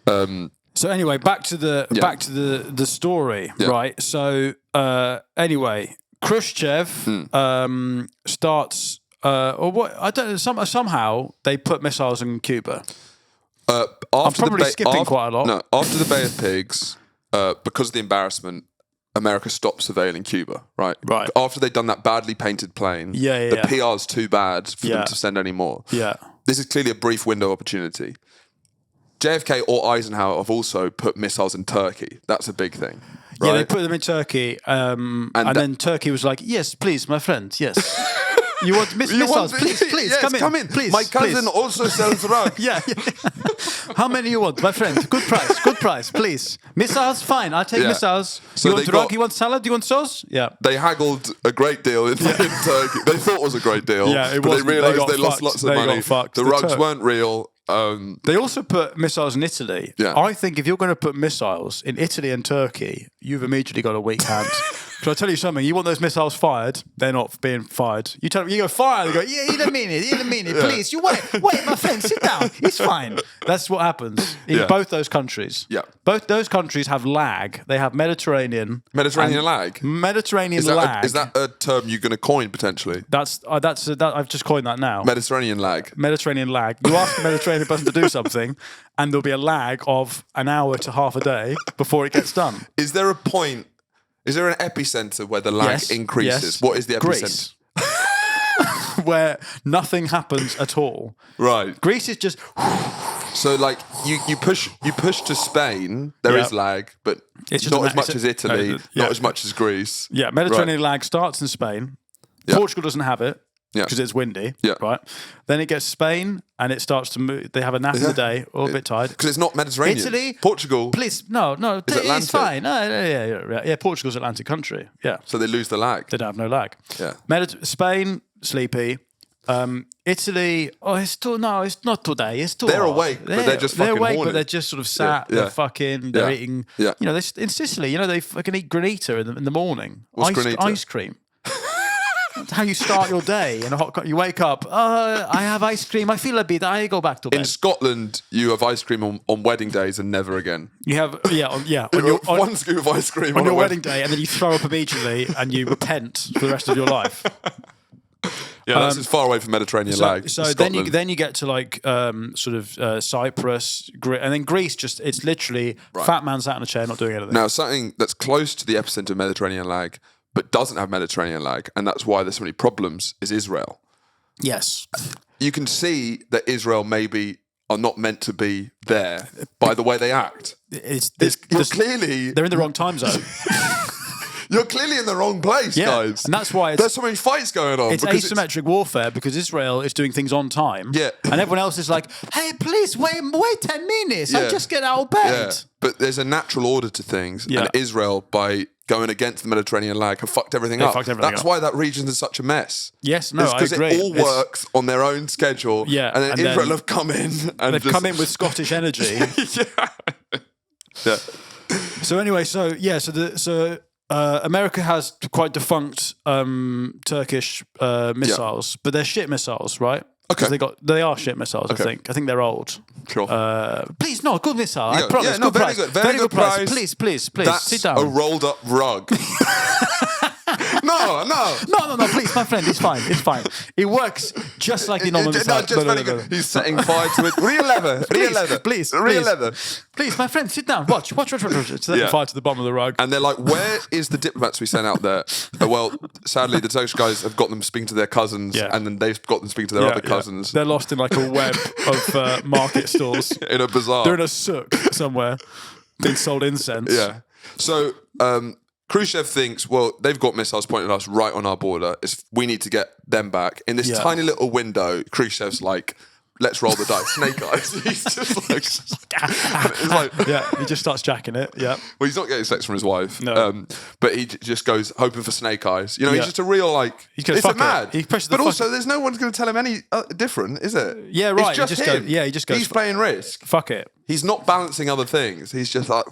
So anyway, back to the story, right? So anyway, Khrushchev starts, or what? I don't know. Somehow they put missiles in Cuba. I'm probably skipping quite a lot.
No, after the Bay of Pigs, because of the embarrassment, America stopped surveilling Cuba, right?
Right.
After they'd done that badly painted plane, the PR's too bad for them to send any more.
Yeah.
This is clearly a brief window opportunity. JFK or Eisenhower have also put missiles in Turkey. That's a big thing. Right?
Yeah, they put them in Turkey, and then Turkey was like, yes, please, my friend, yes. You want missiles? Please,
yes,
come in. Please,
my cousin also sells rugs.
yeah. How many you want, my friend? Good price, please. Missiles, fine. I'll take missiles. So you want rug? You want salad? You want sauce? Yeah.
They haggled a great deal in Turkey. They thought it was a great deal.
Yeah, it
but
was.
They realised they lost lots of money. The rugs weren't real.
They also put missiles in Italy.
Yeah.
I think if you're going to put missiles in Italy and Turkey, you've immediately got a weak hand. Shall I tell you something? You want those missiles fired, they're not being fired. You tell them, you go fire, they go, yeah, in a minute, please. You wait, my friend, sit down. It's fine. That's what happens in both those countries.
Yeah.
Both those countries have lag. They have Mediterranean
lag.
Mediterranean
lag.
Is
that a term you're going to coin potentially?
That's I've just coined that now.
Mediterranean lag.
Mediterranean lag. You ask a Mediterranean person to do something, and there'll be a lag of an hour to half a day before it gets done.
Is there a point? Is there an epicenter where the lag increases?
Yes.
What is the
Greece.
epicenter?
Where nothing happens at all.
Right.
Greece is just.
So like you push to Spain, there is lag, but it's not as much as Italy, not as much as Greece.
Yeah, Mediterranean lag starts in Spain. Yeah. Portugal doesn't have it. Because it's windy, right? Then it gets Spain, and it starts to move. They have a nap in the day, all a bit tired.
Because it's not Mediterranean.
Italy,
Portugal.
Please, no, it's fine. Yeah, Portugal's Atlantic country. Yeah.
So they lose the lag.
They don't have no lag.
Yeah.
Spain, sleepy. Italy, it's not today. It's too.
They're awake, but they're just fucking horny.
But they're just sort of sat. They're fucking. They're eating. Yeah. You know, in Sicily, they fucking eat granita in the morning.
What's granita?
Ice cream. That's how you start your day. You wake up. I have ice cream. I feel a bit. I go back to bed.
In Scotland, you have ice cream on wedding days and never again.
You have
one scoop of ice cream
on your wedding day, and then you throw up immediately, and you repent for the rest of your life.
Yeah, that's as far away from Mediterranean lag.
So then you get to like Cyprus, and then Greece. It's literally fat man sat in a chair not doing anything.
Now something that's close to the epicenter of Mediterranean lag, but doesn't have Mediterranean lag, and that's why there's so many problems, is Israel.
Yes.
You can see that Israel maybe are not meant to be there by the way they act. Clearly...
They're in the wrong time zone.
You're clearly in the wrong place, guys.
And that's why
there's so many fights going on.
It's asymmetric warfare because Israel is doing things on time.
Yeah.
And everyone else is like, hey, please, wait 10 minutes. I'll just get out of bed.
Yeah. But there's a natural order to things. Yeah. And Israel, by going against the Mediterranean lag, have fucked everything up. That's why that region is such a mess.
Yes, no, I agree.
Because it all works on their own schedule.
Yeah.
And then Israel have come in. And
they've come in with Scottish energy.
Yeah.
So anyway, America has quite defunct Turkish missiles, but they're shit missiles, right?
Okay.
They are shit missiles, okay. I think they're old.
Sure.
Please, no, good missile. I promise. Yeah, no, very good price. Please,
That's
sit down.
a rolled up rug. No.
Please, my friend, it's fine. It works just like the normal missile.
No. He's setting fire to it. Real leather.
Please.
Leather.
Please, my friend, sit down. Watch. Set fire to the bottom of the rug.
And they're like, where is the diplomats we sent out there? Well, sadly, the Turkish guys have got them speaking to their cousins, and then they've got them speaking to their other cousins.
They're lost in like a web of market stalls.
In a bazaar.
They're in a souk somewhere. Being sold incense.
Yeah. So Khrushchev thinks, well, they've got missiles pointed at us right on our border. We need to get them back. In this tiny little window, Khrushchev's like, let's roll the dice. Snake eyes. He's just like... it's like
he just starts jacking it. Yeah.
Well, he's not getting sex from his wife.
No.
But he just goes hoping for snake eyes. You know, he's just a real like...
It's a mad.
But also, there's no one's going to tell him any different, is it?
Yeah, right.
It's just him.
He just goes...
He's playing risk.
Fuck it.
He's not balancing other things. He's just like,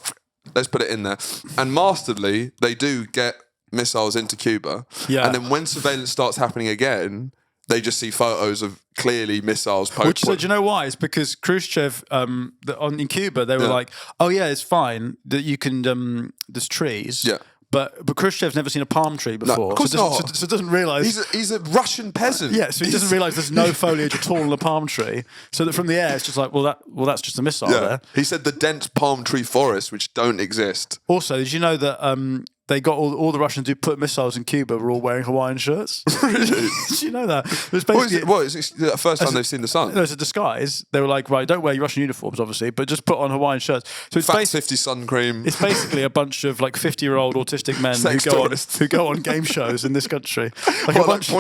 let's put it in there. And masterfully, they do get missiles into Cuba. Yeah. And then when surveillance starts happening again, they just see photos of clearly missiles.
Which, so do you know why? It's because Khrushchev, in Cuba, they were like, oh yeah, it's fine that you can, there's trees. Yeah. But Khrushchev's never seen a palm tree before.
No, of course not.
So doesn't realise...
He's a Russian peasant.
Yeah, so he doesn't realise there's no foliage at all on the palm tree. So that from the air, it's just like, well, that's just a missile there.
He said the dense palm tree forests, which don't exist.
Also, did you know that they got all the Russians who put missiles in Cuba were all wearing Hawaiian shirts?
Really?
Did you know that? It was
it's the first time they've seen the sun?
No, it's a disguise. They were like, right, don't wear your Russian uniforms, obviously, but just put on Hawaiian shirts. So it's
Fat 50 sun cream.
It's basically a bunch of like 50-year-old autistic men who go on game shows in this country. Like a bunch of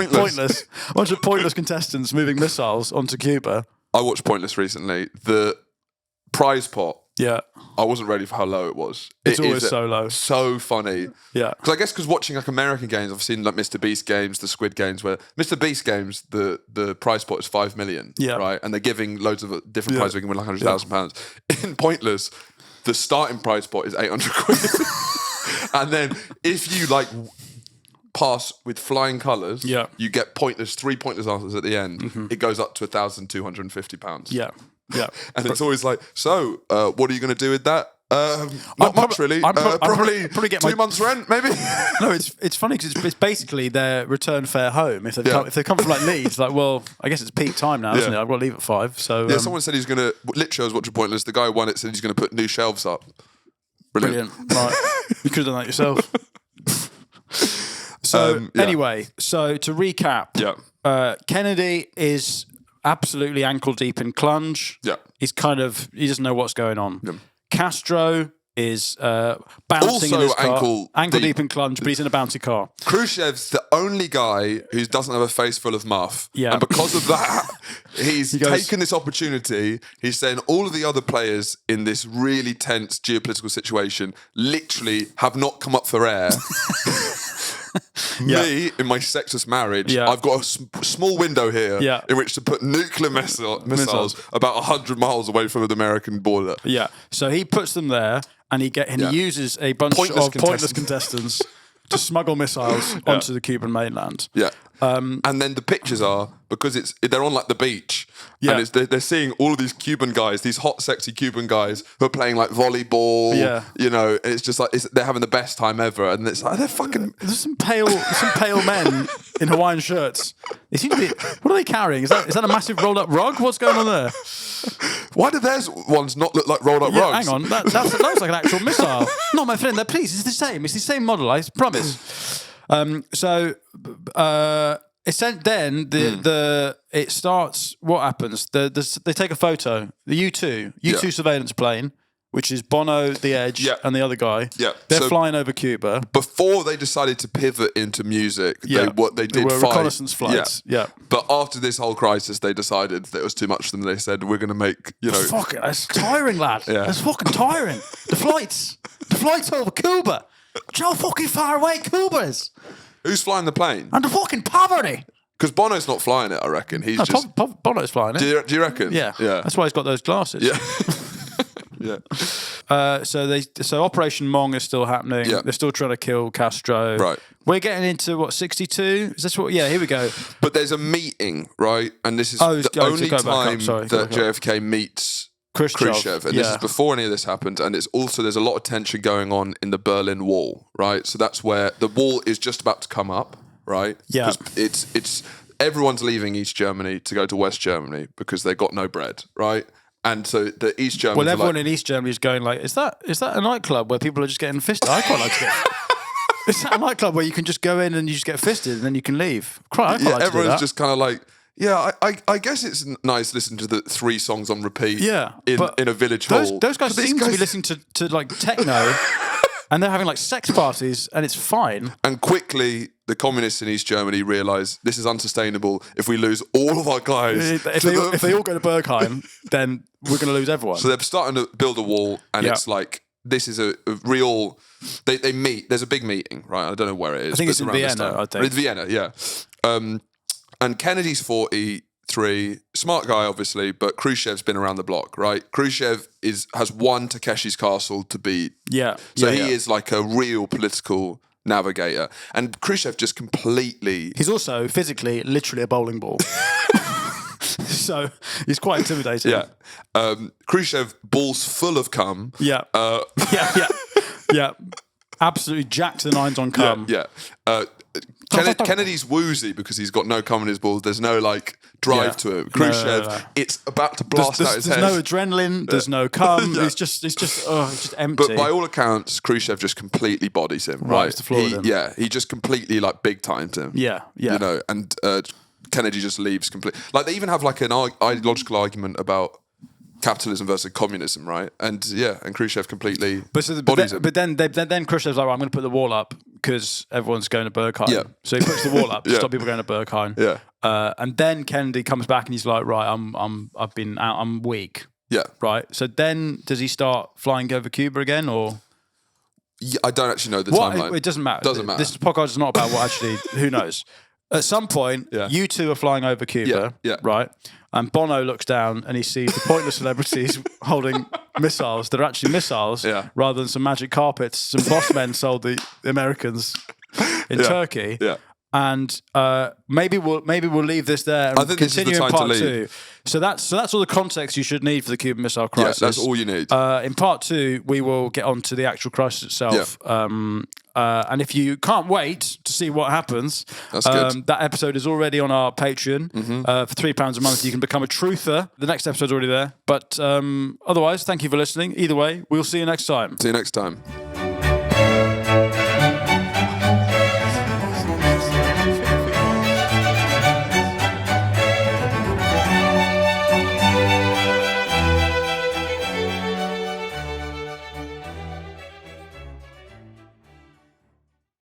pointless contestants moving missiles onto Cuba.
I watched Pointless recently. The prize pot.
Yeah.
I wasn't ready for how low it was.
It's always so low.
So funny.
Yeah.
Because watching like American games, I've seen like Mr. Beast games, the Squid games, where Mr. Beast games, the prize pot is 5 million. Yeah. Right? And they're giving loads of different prizes. We can win like £100,000. In Pointless, the starting prize pot is 800 quid. And then if you like pass with flying colours, you get 3 pointless answers at the end. Mm-hmm. It goes up to £1,250.
Yeah. Yeah,
and it's always like, so what are you going to do with that? Not much, really. Probably get 2 months' rent, maybe.
No, it's funny because it's basically their return fare home. If they come from like Leeds, like, well, I guess it's peak time now, isn't it? I've got to leave at 5. So
someone said he's going to. Literally, I was watching Pointless. The guy who won it said he's going to put new shelves up.
Brilliant. Right, you could have done that yourself. So anyway, so to recap, Kennedy is absolutely ankle deep in clunge. Yeah. He doesn't know what's going on. Yeah. Castro is bouncing in his car. Ankle deep in clunge, but he's in a bouncy car.
Khrushchev's the only guy who doesn't have a face full of muff. Yeah. And because of that, he's taken this opportunity. He's saying all of the other players in this really tense geopolitical situation literally have not come up for air. Me, in my sexist marriage, I've got a small window here in which to put nuclear missiles about 100 miles away from the American border. Yeah.
So he puts them there, and he uses a bunch of pointless contestants to smuggle missiles onto the Cuban mainland.
Yeah. And then the pictures are, because they're on like the beach, and they're seeing all of these Cuban guys, these hot, sexy Cuban guys who are playing like volleyball. Yeah. You know, and it's just like they're having the best time ever, and it's like they're fucking.
There's some pale men in Hawaiian shirts. They seem to be. What are they carrying? Is that a massive rolled up rug? What's going on there?
Why do theirs ones not look like rolled up rugs?
Hang on, that looks like an actual missile. No, my friend, please, it's the same. It's the same model. I promise. It starts. What happens? They take a photo. The U2 surveillance plane, which is Bono, The Edge, and the other guy. Yeah, they're flying over Cuba.
Before they decided to pivot into music, they did
were reconnaissance flights. Yeah.
But after this whole crisis, they decided that it was too much for them. They said, "We're going to make
Fuck it, that's tiring, lad. That's fucking tiring. The flights over Cuba. Do you know how fucking far away Cuba is?
Who's flying the plane?
And the fucking poverty.
Because Bono's not flying it, I reckon.
Bono's flying it.
Do you reckon?
Yeah. That's why he's got those glasses.
Yeah. Yeah.
So Operation Mong is still happening. Yeah. They're still trying to kill Castro. Right. We're getting into 62? Is this what? Yeah, here we go.
But there's a meeting, right? And this is the only time that JFK meets Khrushchev. And this is before any of this happened. And it's also, there's a lot of tension going on in the Berlin Wall, right? So that's where the wall is just about to come up, right?
Yeah.
It's everyone's leaving East Germany to go to West Germany because they got no bread, right? And so the East Germans.
Well, everyone in East Germany is going like, is that a nightclub where people are just getting fisted? I quite like to get. Is that a nightclub where you can just go in and you just get fisted and then you can leave? I quite like to do that.
Everyone's just kind of like, yeah, I guess it's nice listening to the 3 songs on repeat. In a village hall.
Those guys seem to be listening to like techno, and they're having like sex parties, and it's fine.
And quickly, the communists in East Germany realise this is unsustainable. If we lose all of our guys,
if they all go to Bergheim, then we're going to lose everyone.
So they're starting to build a wall, and it's like, this is a real. They meet. There's a big meeting, right? I don't know where it is.
I think it's in Vienna. I think
it's Vienna, yeah. And Kennedy's 43, smart guy, obviously, but Khrushchev's been around the block, right? Khrushchev has won Takeshi's castle to beat.
Yeah.
So he is like a real political navigator. And Khrushchev just completely.
He's also physically, literally a bowling ball. So he's quite intimidating.
Yeah. Khrushchev, balls full of cum.
Yeah. Yeah. Absolutely jacked to the nines on cum.
Yeah. Kennedy's woozy because he's got no cum in his balls. There's no like drive to it. Khrushchev, it's about to blast out his head.
There's no adrenaline. There's no cum. It's just empty.
But by all accounts, Khrushchev just completely bodies him. Right,
the floor with him.
Yeah, he just completely like big times him.
Yeah.
You know, and Kennedy just leaves completely. Like they even have like an ideological argument about capitalism versus communism, right? And Khrushchev completely bodies him.
But then Khrushchev's like, right, I'm going to put the wall up because everyone's going to Bergheim.
Yeah.
So he puts the wall up to stop people going to Bergheim.
Yeah.
And then Kennedy comes back and he's like, right, I've been out, I'm weak.
Yeah.
Right. So then does he start flying over Cuba again, or?
Yeah, I don't actually know the timeline.
It doesn't matter.
Doesn't matter.
This podcast is not about what actually. Who knows? At some point, you two are flying over Cuba, right? And Bono looks down and he sees the pointless celebrities holding missiles that are actually missiles rather than some magic carpets some boss men sold the Americans in Turkey.
Yeah.
And maybe we'll leave this there and continue in part 2. So that's all the context you should need for the Cuban Missile Crisis.
Yeah, that's all you need.
In part 2, we will get on to the actual crisis itself. Yeah. And if you can't wait to see what happens, that episode is already on our Patreon. For £3 a month, you can become a truther. The next episode's already there. But otherwise, thank you for listening. Either way, we'll see you next time.
See you next time.